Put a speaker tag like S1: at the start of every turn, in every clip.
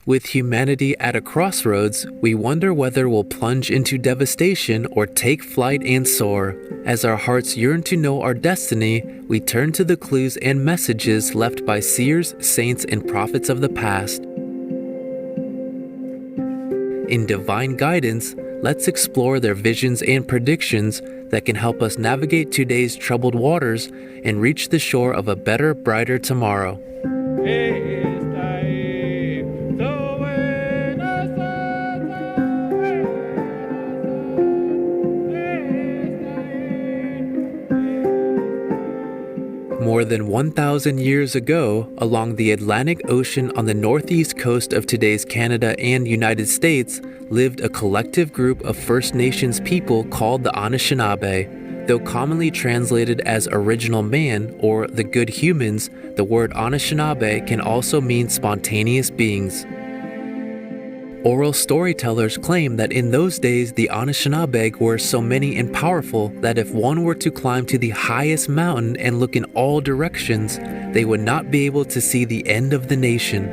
S1: With humanity at a crossroads, we wonder whether we'll plunge into devastation or take flight and soar. As our hearts yearn to know our destiny, we turn to the clues and messages left by seers, saints, and prophets of the past. In divine guidance, let's explore their visions and predictions that can help us navigate today's troubled waters and reach the shore of a better, brighter tomorrow. More than 1,000 years ago, along the Atlantic Ocean on the northeast coast of today's Canada and United States, lived a collective group of First Nations people called the Anishinaabe. Though commonly translated as original man or the good humans, the word Anishinaabe can also mean spontaneous beings. Oral storytellers claim that in those days the Anishinaabe were so many and powerful that if one were to climb to the highest mountain and look in all directions, they would not be able to see the end of the nation.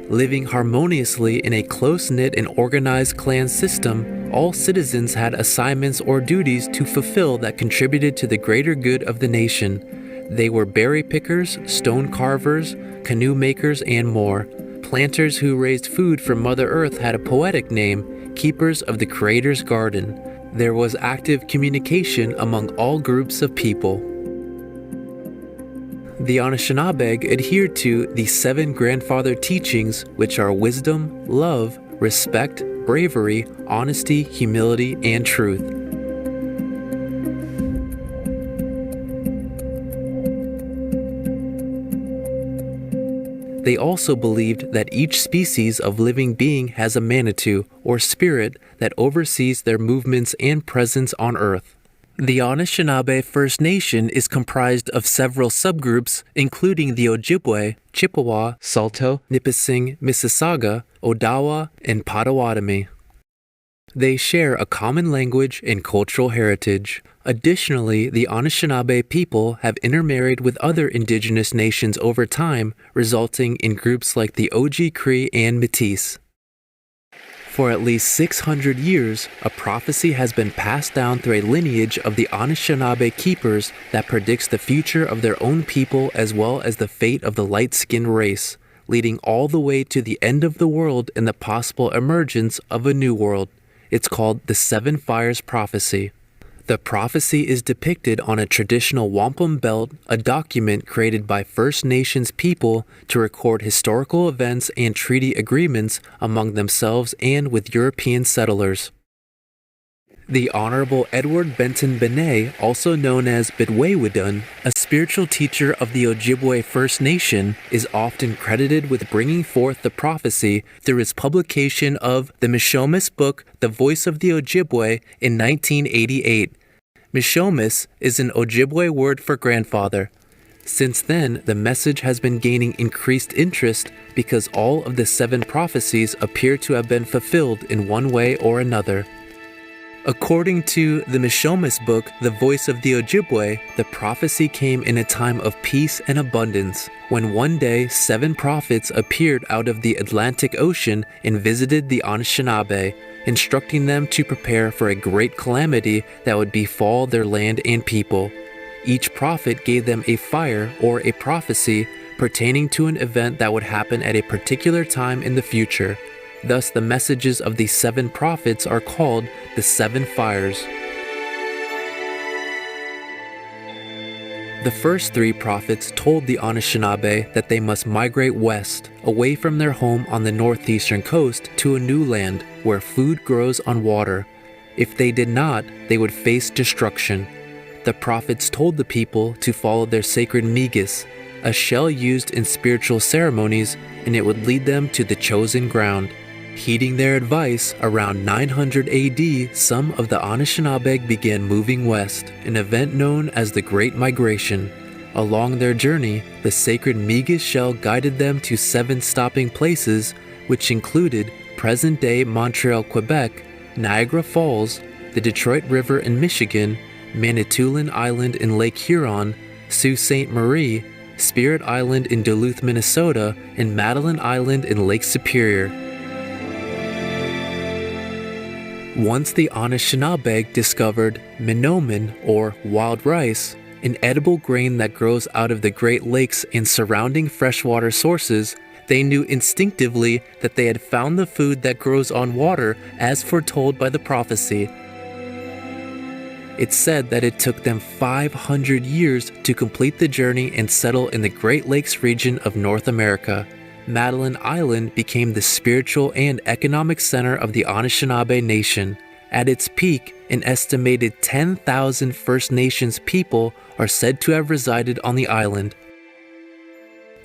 S1: Living harmoniously in a close-knit and organized clan system, all citizens had assignments or duties to fulfill that contributed to the greater good of the nation. They were berry pickers, stone carvers, canoe makers, and more. Planters who raised food for Mother Earth had a poetic name, keepers of the Creator's garden. There was active communication among all groups of people. The Anishinaabe adhered to the 7 grandfather teachings, which are wisdom, love, respect, bravery, honesty, humility, and truth. They also believed that each species of living being has a Manitou, or spirit, that oversees their movements and presence on Earth. The Anishinaabe First Nation is comprised of several subgroups, including the Ojibwe, Chippewa, Saulteaux, Nipissing, Mississauga, Odawa, and Potawatomi. They share a common language and cultural heritage. Additionally, the Anishinaabe people have intermarried with other indigenous nations over time, resulting in groups like the Oji-Cree and Métis. For at least 600 years, a prophecy has been passed down through a lineage of the Anishinaabe keepers that predicts the future of their own people as well as the fate of the light-skinned race, leading all the way to the end of the world and the possible emergence of a new world. It's called the 7 Fires Prophecy. The prophecy is depicted on a traditional wampum belt, a document created by First Nations people to record historical events and treaty agreements among themselves and with European settlers. The Honorable Edward Benton Benet, also known as Bidwewidun, a spiritual teacher of the Ojibwe First Nation, is often credited with bringing forth the prophecy through his publication of the Mishomis book, The Voice of the Ojibwe, in 1988. Mishomis is an Ojibwe word for grandfather. Since then, the message has been gaining increased interest because all of the 7 prophecies appear to have been fulfilled in one way or another. According to the Mishomis book, The Voice of the Ojibwe, the prophecy came in a time of peace and abundance, when one day 7 prophets appeared out of the Atlantic Ocean and visited the Anishinaabe, instructing them to prepare for a great calamity that would befall their land and people. Each prophet gave them a fire or a prophecy pertaining to an event that would happen at a particular time in the future. Thus, the messages of the 7 prophets are called the 7 Fires. The first 3 prophets told the Anishinaabe that they must migrate west, away from their home on the northeastern coast to a new land where food grows on water. If they did not, they would face destruction. The prophets told the people to follow their sacred migis, a shell used in spiritual ceremonies, and it would lead them to the chosen ground. Heeding their advice, around 900 AD, some of the Anishinaabe began moving west, an event known as the Great Migration. Along their journey, the sacred Migis shell guided them to 7 stopping places, which included present-day Montreal, Quebec, Niagara Falls, the Detroit River in Michigan, Manitoulin Island in Lake Huron, Sault Ste. Marie, Spirit Island in Duluth, Minnesota, and Madeline Island in Lake Superior. Once the Anishinaabe discovered minomen, or wild rice, an edible grain that grows out of the Great Lakes and surrounding freshwater sources, they knew instinctively that they had found the food that grows on water as foretold by the prophecy. It's said that it took them 500 years to complete the journey and settle in the Great Lakes region of North America. Madeline Island became the spiritual and economic center of the Anishinaabe Nation. At its peak, an estimated 10,000 First Nations people are said to have resided on the island.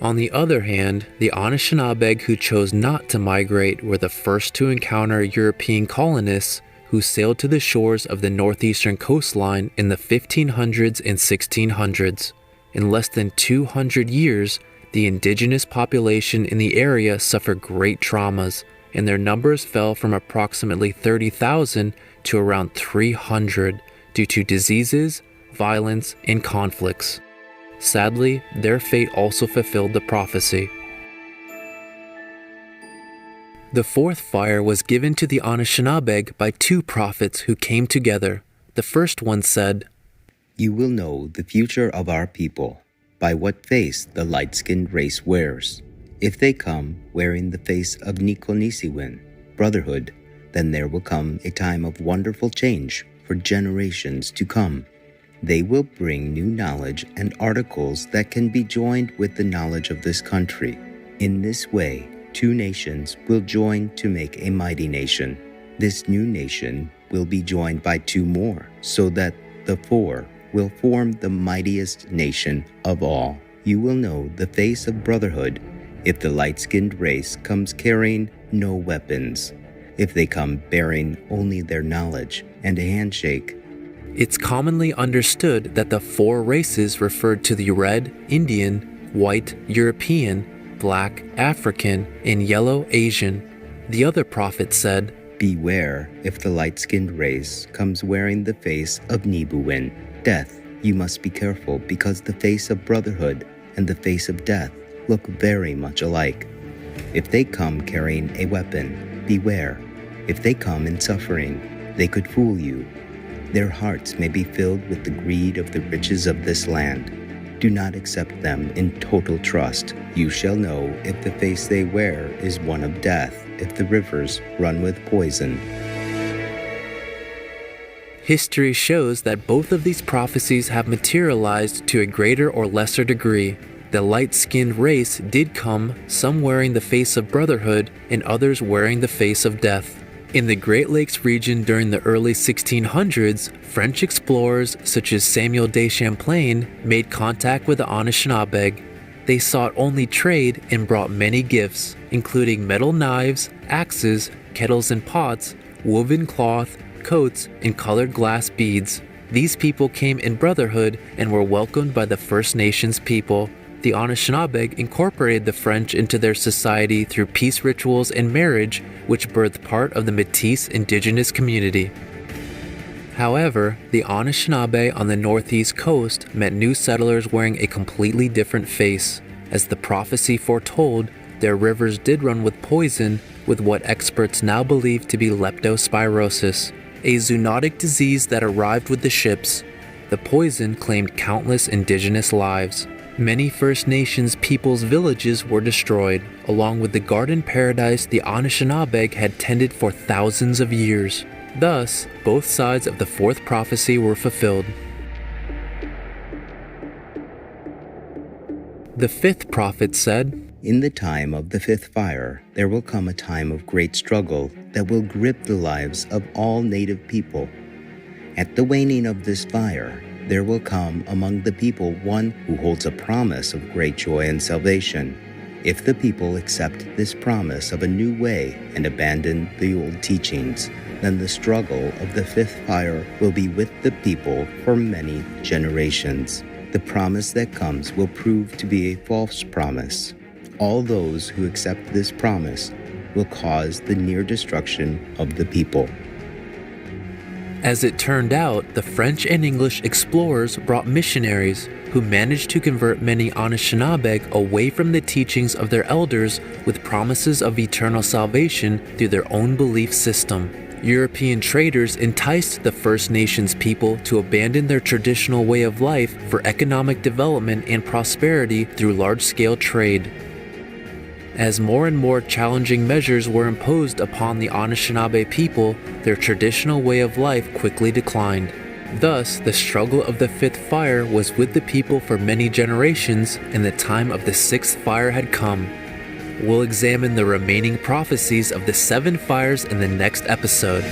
S1: On the other hand, the Anishinaabe who chose not to migrate were the first to encounter European colonists who sailed to the shores of the northeastern coastline in the 1500s and 1600s. In less than 200 years, the indigenous population in the area suffered great traumas, and their numbers fell from approximately 30,000 to around 300 due to diseases, violence, and conflicts. Sadly, their fate also fulfilled the prophecy. The fourth fire was given to the Anishinaabe by two prophets who came together. The first one said,
S2: "You will know the future of our people by what face the light-skinned race wears. If they come wearing the face of Nikonisiwin, brotherhood, then there will come a time of wonderful change for generations to come. They will bring new knowledge and articles that can be joined with the knowledge of this country. In this way, two nations will join to make a mighty nation. This new nation will be joined by two more, so that the four will form the mightiest nation of all. You will know the face of brotherhood if the light-skinned race comes carrying no weapons, if they come bearing only their knowledge and a handshake."
S1: It's commonly understood that the four races referred to the red, Indian, white, European, black, African, and yellow, Asian. The other prophet said,
S2: "Beware if the light-skinned race comes wearing the face of Nibuin, death. You must be careful because the face of brotherhood and the face of death look very much alike. If they come carrying a weapon, beware. If they come in suffering, they could fool you. Their hearts may be filled with the greed of the riches of this land. Do not accept them in total trust. You shall know if the face they wear is one of death, if the rivers run with poison."
S1: History shows that both of these prophecies have materialized to a greater or lesser degree. The light-skinned race did come, some wearing the face of brotherhood and others wearing the face of death. In the Great Lakes region during the early 1600s, French explorers such as Samuel de Champlain made contact with the Anishinaabe. They sought only trade and brought many gifts, including metal knives, axes, kettles and pots, woven cloth, coats, and colored glass beads. These people came in brotherhood and were welcomed by the First Nations people. The Anishinaabe incorporated the French into their society through peace rituals and marriage, which birthed part of the Métis indigenous community. However, the Anishinaabe on the northeast coast met new settlers wearing a completely different face. As the prophecy foretold, their rivers did run with poison, with what experts now believe to be leptospirosis, a zoonotic disease that arrived with the ships. The poison claimed countless indigenous lives. Many First Nations peoples' villages were destroyed, along with the garden paradise the Anishinaabe had tended for thousands of years. Thus, both sides of the fourth prophecy were fulfilled. The fifth prophet said,
S2: "In the time of the fifth fire, there will come a time of great struggle that will grip the lives of all native people. At the waning of this fire, there will come among the people one who holds a promise of great joy and salvation. If the people accept this promise of a new way and abandon the old teachings, then the struggle of the fifth fire will be with the people for many generations. The promise that comes will prove to be a false promise. All those who accept this promise will cause the near destruction of the people."
S1: As it turned out, the French and English explorers brought missionaries. who managed to convert many Anishinaabe away from the teachings of their elders with promises of eternal salvation through their own belief system. European traders enticed the First Nations people to abandon their traditional way of life for economic development and prosperity through large-scale trade. As more and more challenging measures were imposed upon the Anishinaabe people, their traditional way of life quickly declined. Thus, the struggle of the fifth fire was with the people for many generations, and the time of the sixth fire had come. We'll examine the remaining prophecies of the seven fires in the next episode.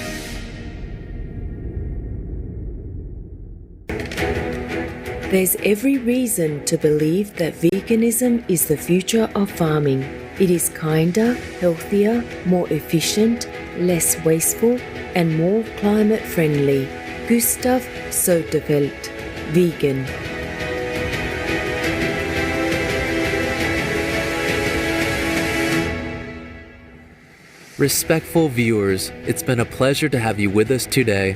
S3: There's every reason to believe that veganism is the future of farming. It is kinder, healthier, more efficient, less wasteful, and more climate friendly. Gustav Soderfeldt, vegan.
S1: Respectful viewers, it's been a pleasure to have you with us today.